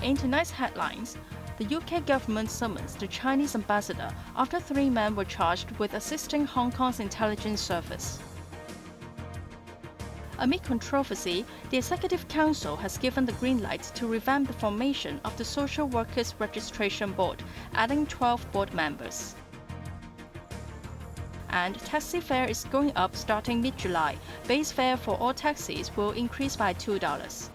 In tonight's headlines, the UK government summons the Chinese ambassador after 3 men were charged with assisting Hong Kong's intelligence service. Amid controversy, the Executive Council has given the green light to revamp the formation of the Social Workers Registration Board, adding 12 board members. And taxi fare is going up starting mid-July. Base fare for all taxis will increase by $2.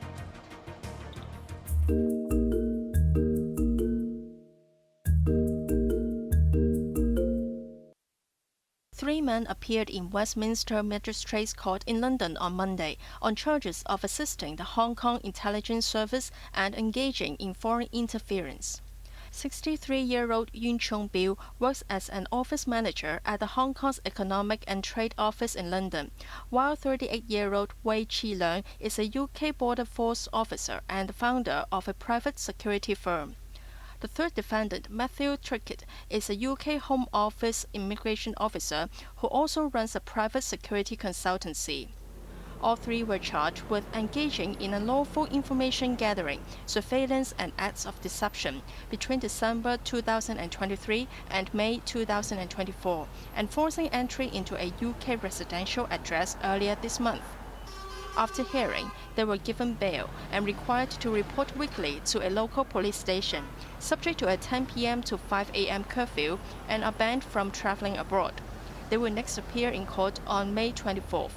3 men appeared in Westminster Magistrates Court in London on Monday on charges of assisting the Hong Kong intelligence service and engaging in foreign interference. 63-year-old Yuen Chung-bill works as an office manager at the Hong Kong's Economic and Trade Office in London, while 38-year-old Wei Chi-leung is a UK Border Force officer and the founder of a private security firm. The third defendant, Matthew Trickett, is a UK Home Office immigration officer who also runs a private security consultancy. All 3 were charged with engaging in unlawful information gathering, surveillance and acts of deception between December 2023 and May 2024, and forcing entry into a UK residential address earlier this month. After hearing, they were given bail and required to report weekly to a local police station, subject to a 10 p.m. to 5 a.m. curfew, and are banned from traveling abroad. They will next appear in court on May 24th.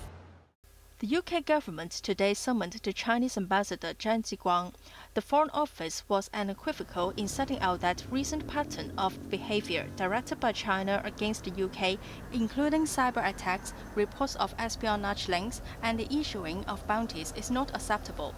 The UK government today summoned the Chinese ambassador Zhang Jiguang. The Foreign Office was unequivocal in setting out that recent pattern of behavior directed by China against the UK, including cyber attacks, reports of espionage links, and the issuing of bounties, is not acceptable.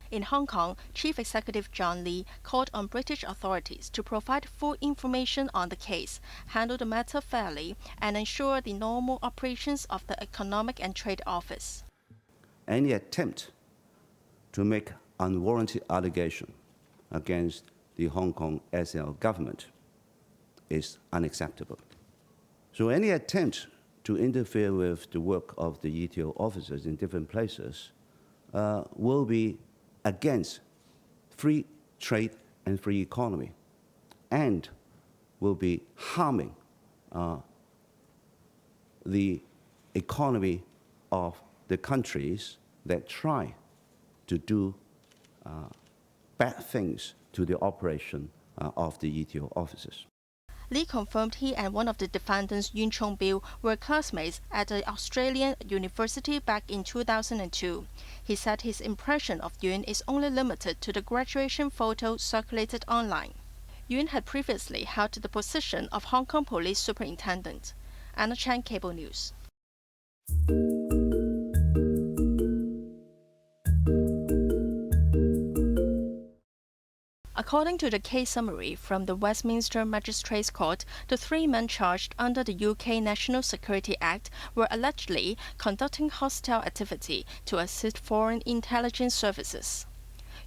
In Hong Kong, Chief Executive John Lee called on British authorities to provide full information on the case, handle the matter fairly, and ensure the normal operations of the Economic and Trade Office. Any attempt to make unwarranted allegation against the Hong Kong SL government is unacceptable. So any attempt to interfere with the work of the ETO officers in different places will be against free trade and free economy, and will be harming the economy of the countries that try to do bad things to the operation of the ETO officers. Lee confirmed he and one of the defendants, Yuen Chung-bill, were classmates at an Australian university back in 2002. He said his impression of Yuen is only limited to the graduation photo circulated online. Yuen had previously held the position of Hong Kong Police Superintendent. Anna Chan, Cable News. According to the case summary from the Westminster Magistrates Court, the 3 men charged under the UK National Security Act were allegedly conducting hostile activity to assist foreign intelligence services.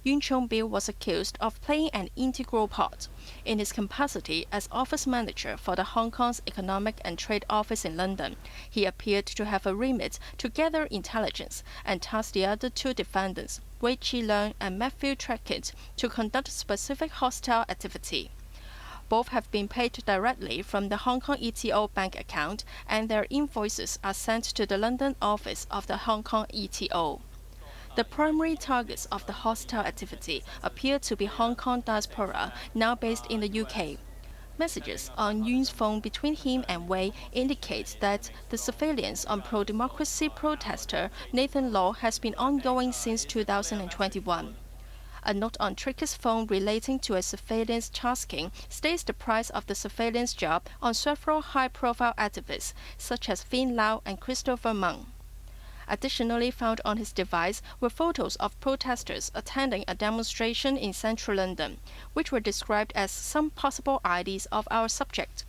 Yuen Chung-bill was accused of playing an integral part in his capacity as office manager for the Hong Kong's Economic and Trade Office in London. He appeared to have a remit to gather intelligence and tasked the other 2 defendants, Wei Chi-leung and Matthew Trickett, to conduct specific hostile activity. Both have been paid directly from the Hong Kong ETO bank account, and their invoices are sent to the London office of the Hong Kong ETO. The primary targets of the hostile activity appear to be Hong Kong diaspora, now based in the UK. Messages on Yuen's phone between him and Wei indicate that the surveillance on pro-democracy protester Nathan Law has been ongoing since 2021. A note on Trickett's phone relating to a surveillance tasking states the price of the surveillance job on several high-profile activists such as Fin Lau and Christopher Mung. Additionally found on his device were photos of protesters attending a demonstration in central London, which were described as some possible IDs of our subject.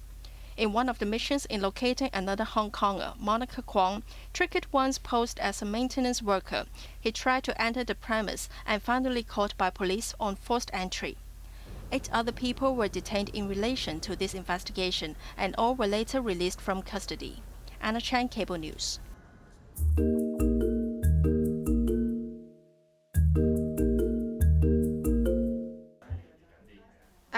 In one of the missions in locating another Hong Konger, Monica Kwong, Trickett once posed as a maintenance worker. He tried to enter the premise and finally caught by police on forced entry. 8 other people were detained in relation to this investigation, and all were later released from custody. Anna Chan, Cable News.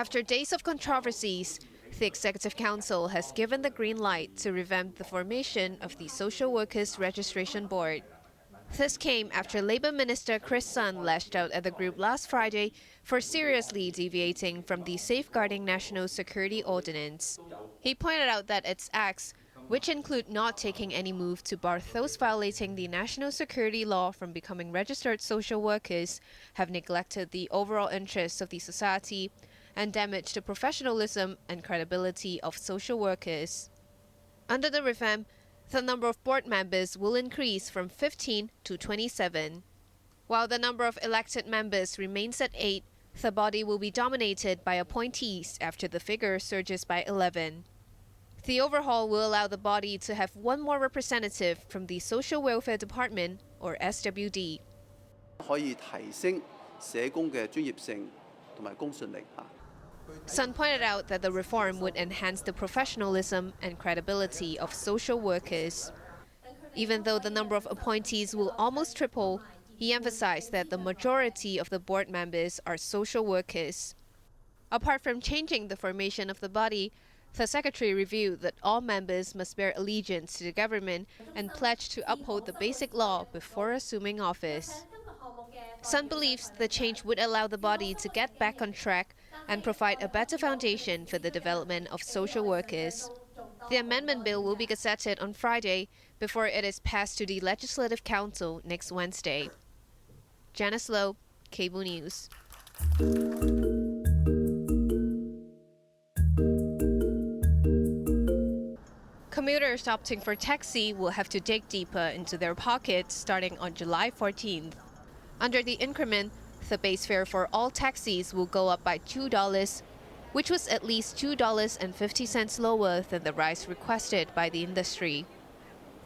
After days of controversies, the Executive Council has given the green light to revamp the formation of the Social Workers Registration Board. This came after Labour Minister Chris Sun lashed out at the group last Friday for seriously deviating from the Safeguarding National Security Ordinance. He pointed out that its acts, which include not taking any move to bar those violating the national security law from becoming registered social workers, have neglected the overall interests of the society and damaged the professionalism and credibility of social workers. Under the revamp, the number of board members will increase from 15 to 27. While the number of elected members remains at 8, the body will be dominated by appointees after the figure surges by 11. The overhaul will allow the body to have one more representative from the Social Welfare Department, or SWD. 可以提升社工嘅專業性同埋公信力。 Sun pointed out that the reform would enhance the professionalism and credibility of social workers. Even though the number of appointees will almost triple, he emphasized that the majority of the board members are social workers. Apart from changing the formation of the body, the secretary reviewed that all members must bear allegiance to the government and pledge to uphold the basic law before assuming office. Sun believes the change would allow the body to get back on track and provide a better foundation for the development of social workers. The amendment bill will be gazetted on Friday before it is passed to the Legislative Council next Wednesday. Janice Lowe, Cable News. Commuters opting for taxi will have to dig deeper into their pockets starting on July 14th. Under the increment, the base fare for all taxis will go up by $2, which was at least $2.50 lower than the rise requested by the industry.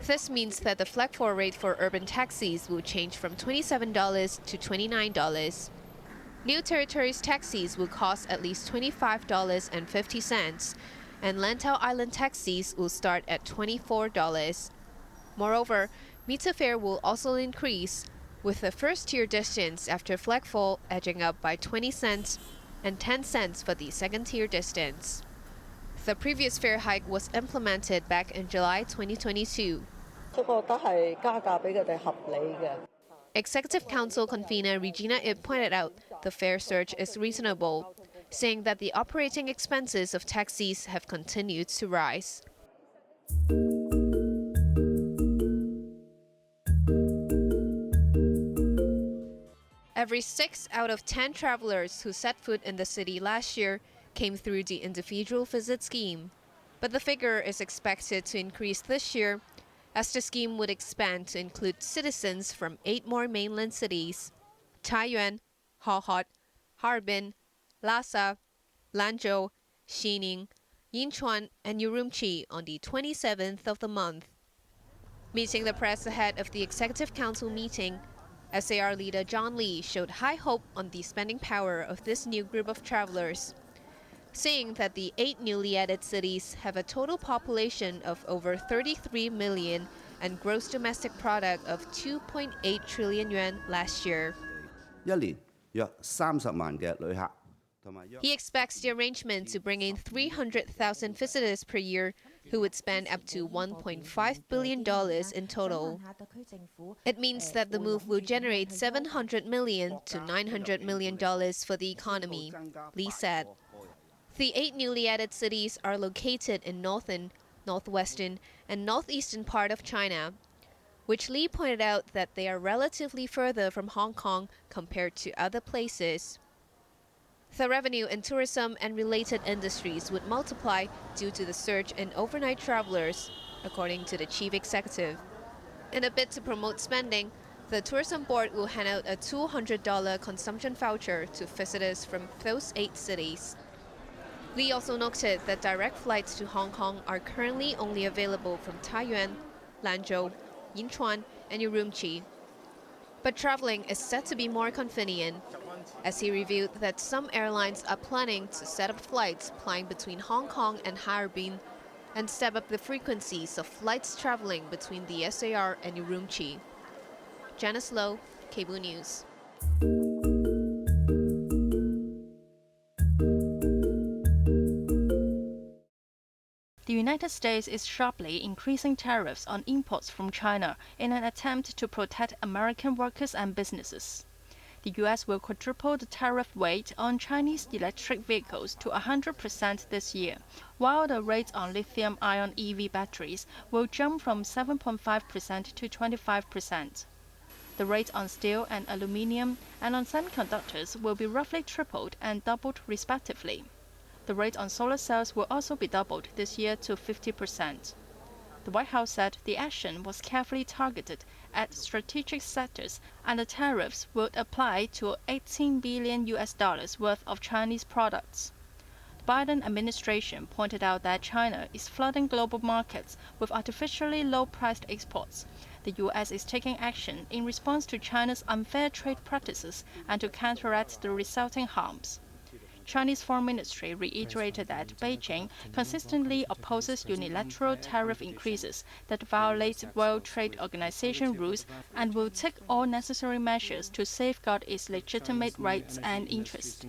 This means that the flag 4 rate for urban taxis will change from $27 to $29. New Territories taxis will cost at least $25.50, and Lantau Island taxis will start at $24. Moreover, meter fare will also increase, with the first-tier distance after flag 4 edging up by 20 cents and 10 cents for the second-tier distance. The previous fare hike was implemented back in July 2022. Executive Council convener Regina Ip pointed out the fare surge is reasonable, saying that the operating expenses of taxis have continued to rise. Every 6 out of 10 travelers who set foot in the city last year came through the individual visit scheme. But the figure is expected to increase this year, as the scheme would expand to include citizens from 8 more mainland cities: Taiyuan, Hahot, Harbin, Lhasa, Lanzhou, Xining, Yinchuan, and Urumqi on the 27th of the month. Meeting the press ahead of the Executive Council meeting, SAR leader John Lee showed high hope on the spending power of this new group of travelers, saying that the 8 newly added cities have a total population of over 33 million and gross domestic product of 2.8 trillion yuan last year. 一年約30萬嘅旅客，同埋約 He expects the arrangement to bring in 300,000 visitors per year who would spend up to $1.5 billion in total. It means that the move will generate $700 million to $900 million for the economy, Lee said. The 8 newly added cities are located in northern, northwestern, and northeastern part of China, which Lee pointed out that they are relatively further from Hong Kong compared to other places. The revenue in tourism and related industries would multiply due to the surge in overnight travelers, according to the chief executive. In a bid to promote spending, the tourism board will hand out a $200 consumption voucher to visitors from those 8 cities. Lee also noted that direct flights to Hong Kong are currently only available from Taiyuan, Lanzhou, Yinchuan, and Urumqi. But traveling is said to be more convenient, as he revealed that some airlines are planning to set up flights plying between Hong Kong and Harbin and step up the frequencies of flights traveling between the SAR and Urumqi. Janice Lowe, Cable News. The United States is sharply increasing tariffs on imports from China in an attempt to protect American workers and businesses. The U.S. will quadruple the tariff rate on Chinese electric vehicles to 100% this year, while the rate on lithium-ion EV batteries will jump from 7.5% to 25%. The rate on steel and aluminium and on semiconductors will be roughly tripled and doubled respectively. The rate on solar cells will also be doubled this year to 50%. The White House said the action was carefully targeted at strategic sectors and the tariffs would apply to $18 billion worth of Chinese products. The Biden administration pointed out that China is flooding global markets with artificially low-priced exports. The U.S. is taking action in response to China's unfair trade practices and to counteract the resulting harms. Chinese Foreign Ministry reiterated that Beijing consistently opposes unilateral tariff increases that violate World Trade Organization rules and will take all necessary measures to safeguard its legitimate rights and interests.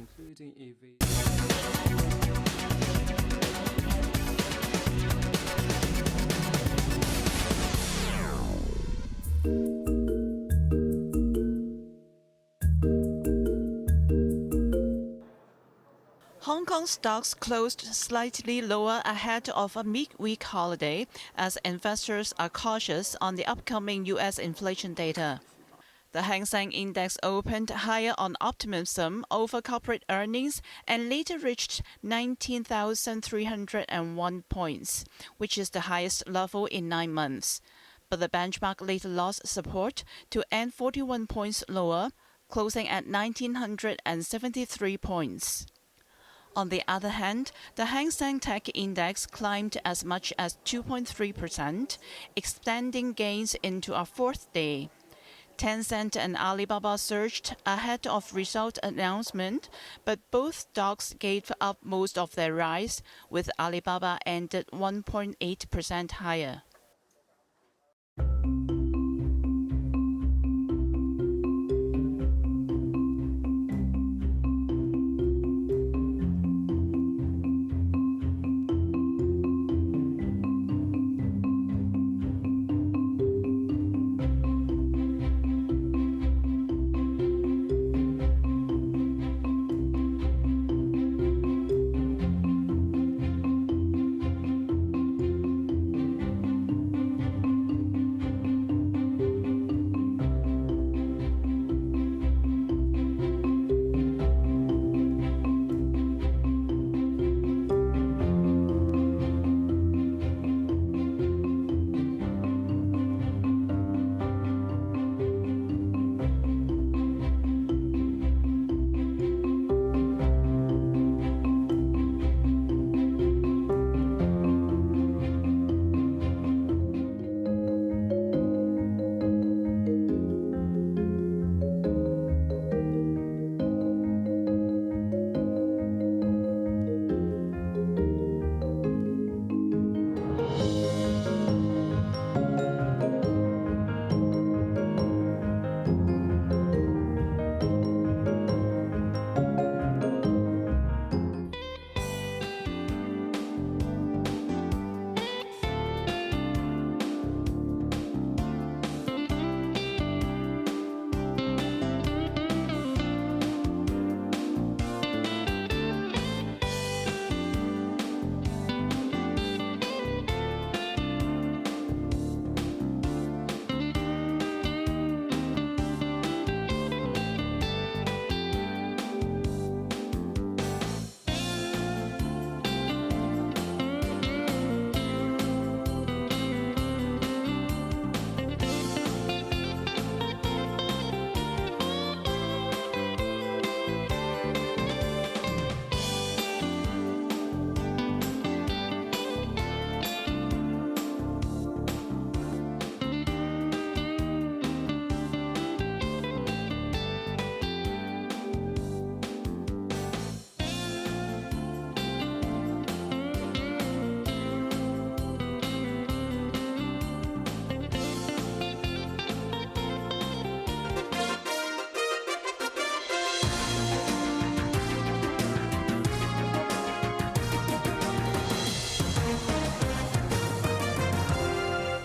Hong Kong stocks closed slightly lower ahead of a midweek holiday as investors are cautious on the upcoming U.S. inflation data. The Hang Seng Index opened higher on optimism over corporate earnings and later reached 19,301 points, which is the highest level in 9 months. But the benchmark later lost support to end 41 points lower, closing at 1,973 points. On the other hand, the Hang Seng Tech Index climbed as much as 2.3%, extending gains into a fourth day. Tencent and Alibaba surged ahead of result announcement, but both stocks gave up most of their rise, with Alibaba ended 1.8% higher.